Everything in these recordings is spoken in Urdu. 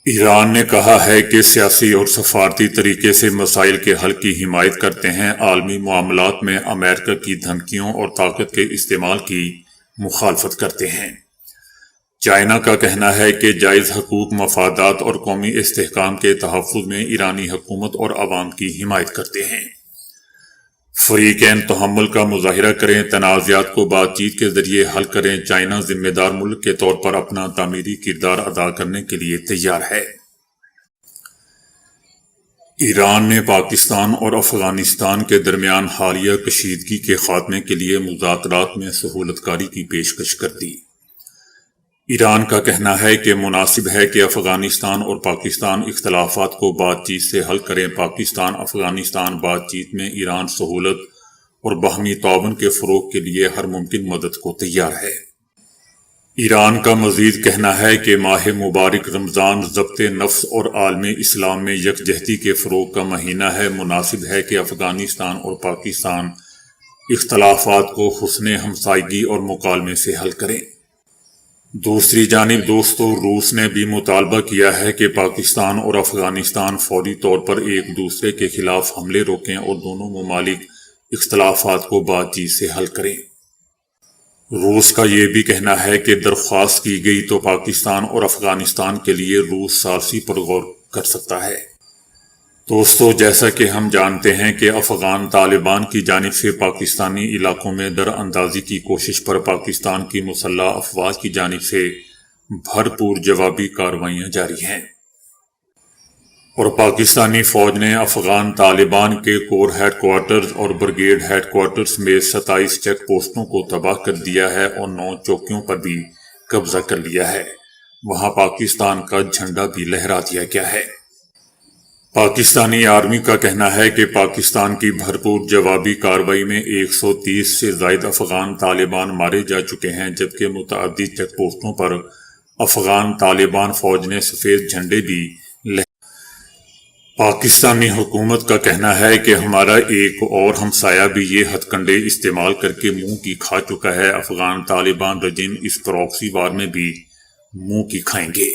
ایران نے کہا ہے کہ سیاسی اور سفارتی طریقے سے مسائل کے حل کی حمایت کرتے ہیں، عالمی معاملات میں امریکہ کی دھمکیوں اور طاقت کے استعمال کی مخالفت کرتے ہیں۔ چائنا کا کہنا ہے کہ جائز حقوق، مفادات اور قومی استحکام کے تحفظ میں ایرانی حکومت اور عوام کی حمایت کرتے ہیں۔ فریقین تحمل کا مظاہرہ کریں، تنازعات کو بات چیت کے ذریعے حل کریں۔ چائنا ذمہ دار ملک کے طور پر اپنا تعمیری کردار ادا کرنے کے لیے تیار ہے۔ ایران نے پاکستان اور افغانستان کے درمیان حالیہ کشیدگی کے خاتمے کے لیے مذاکرات میں سہولت کاری کی پیشکش کر دی۔ ایران کا کہنا ہے کہ مناسب ہے کہ افغانستان اور پاکستان اختلافات کو بات چیت سے حل کریں۔ پاکستان افغانستان بات چیت میں ایران سہولت اور باہمی تعاون کے فروغ کے لیے ہر ممکن مدد کو تیار ہے۔ ایران کا مزید کہنا ہے کہ ماہ مبارک رمضان ضبط نفس اور عالم اسلام میں یکجہتی کے فروغ کا مہینہ ہے۔ مناسب ہے کہ افغانستان اور پاکستان اختلافات کو حسن ہمسائیگی اور مکالمے سے حل کریں۔ دوسری جانب دوستو، روس نے بھی مطالبہ کیا ہے کہ پاکستان اور افغانستان فوری طور پر ایک دوسرے کے خلاف حملے روکیں اور دونوں ممالک اختلافات کو بات چیت سے حل کریں۔ روس کا یہ بھی کہنا ہے کہ درخواست کی گئی تو پاکستان اور افغانستان کے لیے روس ثالثی پر غور کر سکتا ہے۔ دوستو، جیسا کہ ہم جانتے ہیں کہ افغان طالبان کی جانب سے پاکستانی علاقوں میں در اندازی کی کوشش پر پاکستان کی مسلح افواج کی جانب سے بھرپور جوابی کارروائیاں جاری ہیں، اور پاکستانی فوج نے افغان طالبان کے کور ہیڈ کوارٹرز اور بریگیڈ ہیڈ کوارٹرز میں 27 چیک پوسٹوں کو تباہ کر دیا ہے اور 9 چوکیوں پر بھی قبضہ کر لیا ہے۔ وہاں پاکستان کا جھنڈا بھی لہرا دیا گیا ہے۔ پاکستانی آرمی کا کہنا ہے کہ پاکستان کی بھرپور جوابی کارروائی میں 130 سے زائد افغان طالبان مارے جا چکے ہیں، جبکہ متعدد چیک پوسٹوں پر افغان طالبان فوج نے سفید جھنڈے بھی پاکستانی حکومت کا کہنا ہے کہ ہمارا ایک اور ہمسایہ بھی یہ ہتھ کنڈے استعمال کر کے منہ کی کھا چکا ہے۔ افغان طالبان رجیم اس پراکسی وار میں بھی منہ کی کھائیں گے۔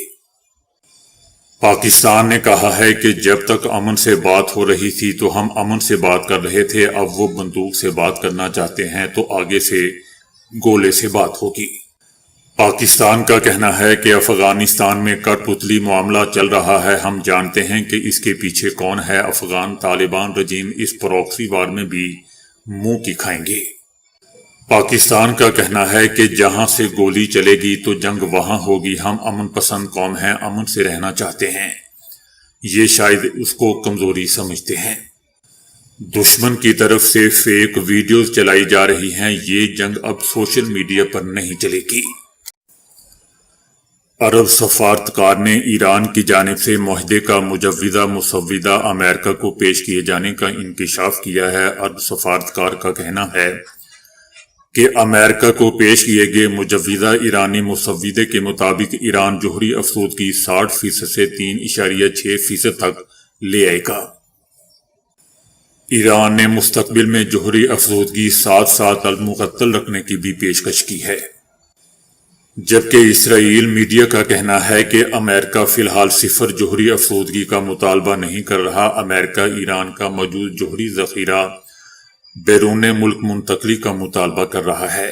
پاکستان نے کہا ہے کہ جب تک امن سے بات ہو رہی تھی تو ہم امن سے بات کر رہے تھے، اب وہ بندوق سے بات کرنا چاہتے ہیں تو آگے سے گولے سے بات ہوگی۔ پاکستان کا کہنا ہے کہ افغانستان میں کٹ پتلی معاملہ چل رہا ہے، ہم جانتے ہیں کہ اس کے پیچھے کون ہے۔ افغان طالبان رجیم اس پراکسی وار میں بھی منہ کی کھائیں گے۔ پاکستان کا کہنا ہے کہ جہاں سے گولی چلے گی تو جنگ وہاں ہوگی۔ ہم امن پسند قوم ہیں، امن سے رہنا چاہتے ہیں۔ یہ شاید اس کو کمزوری سمجھتے ہیں۔ دشمن کی طرف سے فیک ویڈیوز چلائی جا رہی ہیں۔ یہ جنگ اب سوشل میڈیا پر نہیں چلے گی۔ عرب سفارتکار نے ایران کی جانب سے معاہدے کا مجوزہ مسودہ امریکہ کو پیش کیے جانے کا انکشاف کیا ہے۔ عرب سفارتکار کا کہنا ہے کہ امریکہ کو پیش کیے گئے مجوزہ ایرانی مسودے کے مطابق ایران جوہری افسودگی 60% سے 3.6% تک لے آئے گا۔ ایران نے مستقبل میں جوہری افسودگی 7 سال تک معطل رکھنے کی بھی پیشکش کی ہے، جبکہ اسرائیل میڈیا کا کہنا ہے کہ امریکہ فی الحال صفر جوہری افسودگی کا مطالبہ نہیں کر رہا۔ امریکہ ایران کا موجود جوہری ذخیرہ بیرون ملک منتقلی کا مطالبہ کر رہا ہے،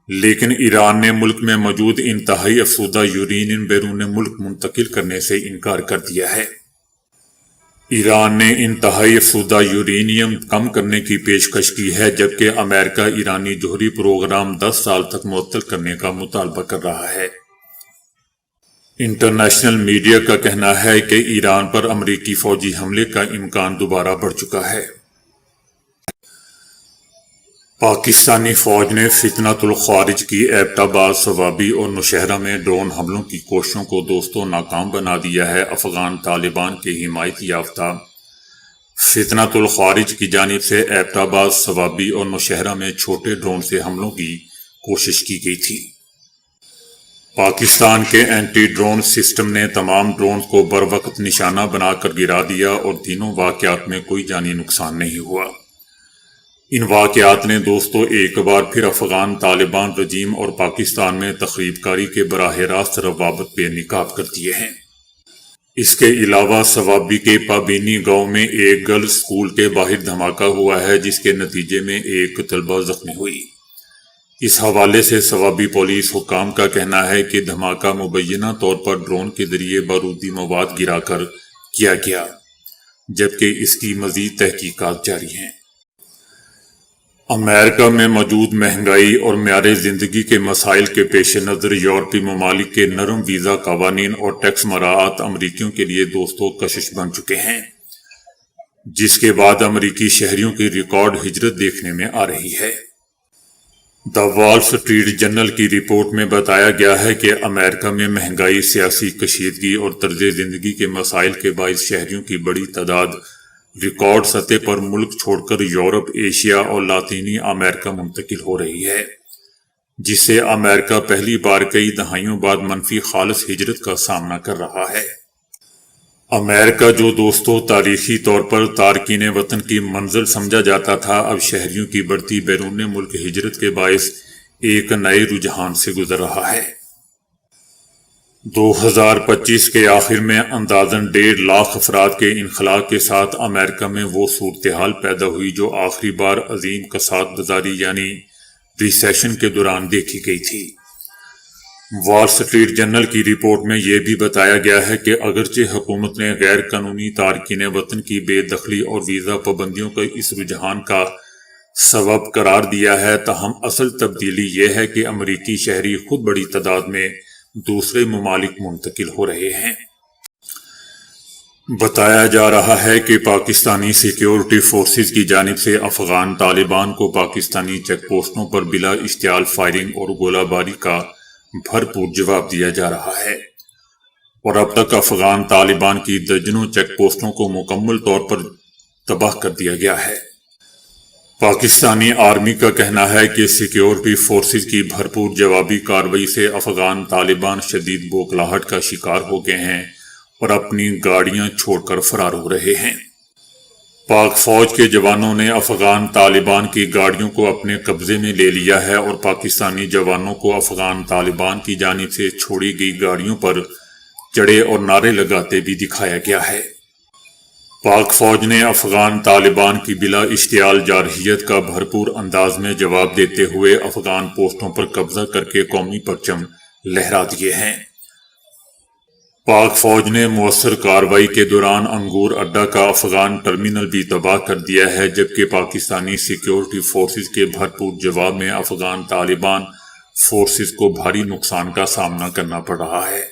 لیکن ایران نے ملک میں موجود انتہائی افسودہ یورینیم بیرون ملک منتقل کرنے سے انکار کر دیا ہے۔ ایران نے انتہائی افسودہ یورینیم کم کرنے کی پیشکش کی ہے، جبکہ امریکہ ایرانی جوہری پروگرام 10 سال تک معطل کرنے کا مطالبہ کر رہا ہے۔ انٹرنیشنل میڈیا کا کہنا ہے کہ ایران پر امریکی فوجی حملے کا امکان دوبارہ بڑھ چکا ہے۔ پاکستانی فوج نے فتنۃ الخوارج کی ایبٹ آباد، صوابی اور نوشہرہ میں ڈرون حملوں کی کوششوں کو دوستوں ناکام بنا دیا ہے۔ افغان طالبان کے حمایت یافتہ فتنۃ الخوارج کی جانب سے ایبٹ آباد، صوابی اور نوشہرہ میں چھوٹے ڈرون سے حملوں کی کوشش کی گئی تھی۔ پاکستان کے اینٹی ڈرون سسٹم نے تمام ڈرونز کو بروقت نشانہ بنا کر گرا دیا اور تینوں واقعات میں کوئی جانی نقصان نہیں ہوا۔ ان واقعات نے دوستو ایک بار پھر افغان طالبان رجیم اور پاکستان میں تخریب کاری کے براہ راست روابط بے نقاب کر دیے ہیں۔ اس کے علاوہ ثوابی کے پابینی گاؤں میں ایک گرلز اسکول کے باہر دھماکہ ہوا ہے جس کے نتیجے میں ایک طلبہ زخمی ہوئی۔ اس حوالے سے ثوابی پولیس حکام کا کہنا ہے کہ دھماکہ مبینہ طور پر ڈرون کے ذریعے بارودی مواد گرا کر کیا گیا، جبکہ اس کی مزید تحقیقات جاری ہیں۔ امریکہ میں موجود مہنگائی اور معیار زندگی کے مسائل کے پیش نظر یورپی ممالک کے نرم ویزا قوانین اور ٹیکس مراعات امریکیوں کے لیے دوستو کشش بن چکے ہیں، جس کے بعد امریکی شہریوں کی ریکارڈ ہجرت دیکھنے میں آ رہی ہے۔ دی وال اسٹریٹ جرنل کی رپورٹ میں بتایا گیا ہے کہ امریکہ میں مہنگائی، سیاسی کشیدگی اور طرز زندگی کے مسائل کے باعث شہریوں کی بڑی تعداد ریکارڈ سطح پر ملک چھوڑ کر یورپ، ایشیا اور لاطینی امریکہ منتقل ہو رہی ہے، جس سے امریکہ پہلی بار کئی دہائیوں بعد منفی خالص ہجرت کا سامنا کر رہا ہے۔ امریکہ جو دوستو تاریخی طور پر تارکین وطن کی منزل سمجھا جاتا تھا، اب شہریوں کی بڑھتی بیرون ملک ہجرت کے باعث ایک نئے رجحان سے گزر رہا ہے۔ 2025 کے آخر میں اندازاً 1.5 لاکھ افراد کے انخلاء کے ساتھ امریکہ میں وہ صورتحال پیدا ہوئی جو آخری بار عظیم کساد بازاری یعنی ریسیشن کے دوران دیکھی گئی تھی۔ وال اسٹریٹ جرنل کی رپورٹ میں یہ بھی بتایا گیا ہے کہ اگرچہ حکومت نے غیر قانونی تارکین وطن کی بے دخلی اور ویزا پابندیوں کو اس رجحان کا سبب قرار دیا ہے، تاہم اصل تبدیلی یہ ہے کہ امریکی شہری خود بڑی تعداد میں دوسرے ممالک منتقل ہو رہے ہیں۔ بتایا جا رہا ہے کہ پاکستانی سیکیورٹی فورسز کی جانب سے افغان طالبان کو پاکستانی چیک پوسٹوں پر بلا اشتعال فائرنگ اور گولہ باری کا بھرپور جواب دیا جا رہا ہے، اور اب تک افغان طالبان کی درجنوں چیک پوسٹوں کو مکمل طور پر تباہ کر دیا گیا ہے۔ پاکستانی آرمی کا کہنا ہے کہ سیکیورٹی فورسز کی بھرپور جوابی کارروائی سے افغان طالبان شدید بوکھلاہٹ کا شکار ہو گئے ہیں اور اپنی گاڑیاں چھوڑ کر فرار ہو رہے ہیں۔ پاک فوج کے جوانوں نے افغان طالبان کی گاڑیوں کو اپنے قبضے میں لے لیا ہے اور پاکستانی جوانوں کو افغان طالبان کی جانب سے چھوڑی گئی گاڑیوں پر چڑھے اور نعرے لگاتے بھی دکھایا گیا ہے۔ پاک فوج نے افغان طالبان کی بلا اشتعال جارحیت کا بھرپور انداز میں جواب دیتے ہوئے افغان پوسٹوں پر قبضہ کر کے قومی پرچم لہرا دیے ہیں۔ پاک فوج نے مؤثر کارروائی کے دوران انگور اڈہ کا افغان ٹرمینل بھی تباہ کر دیا ہے، جبکہ پاکستانی سیکیورٹی فورسز کے بھرپور جواب میں افغان طالبان فورسز کو بھاری نقصان کا سامنا کرنا پڑ رہا ہے۔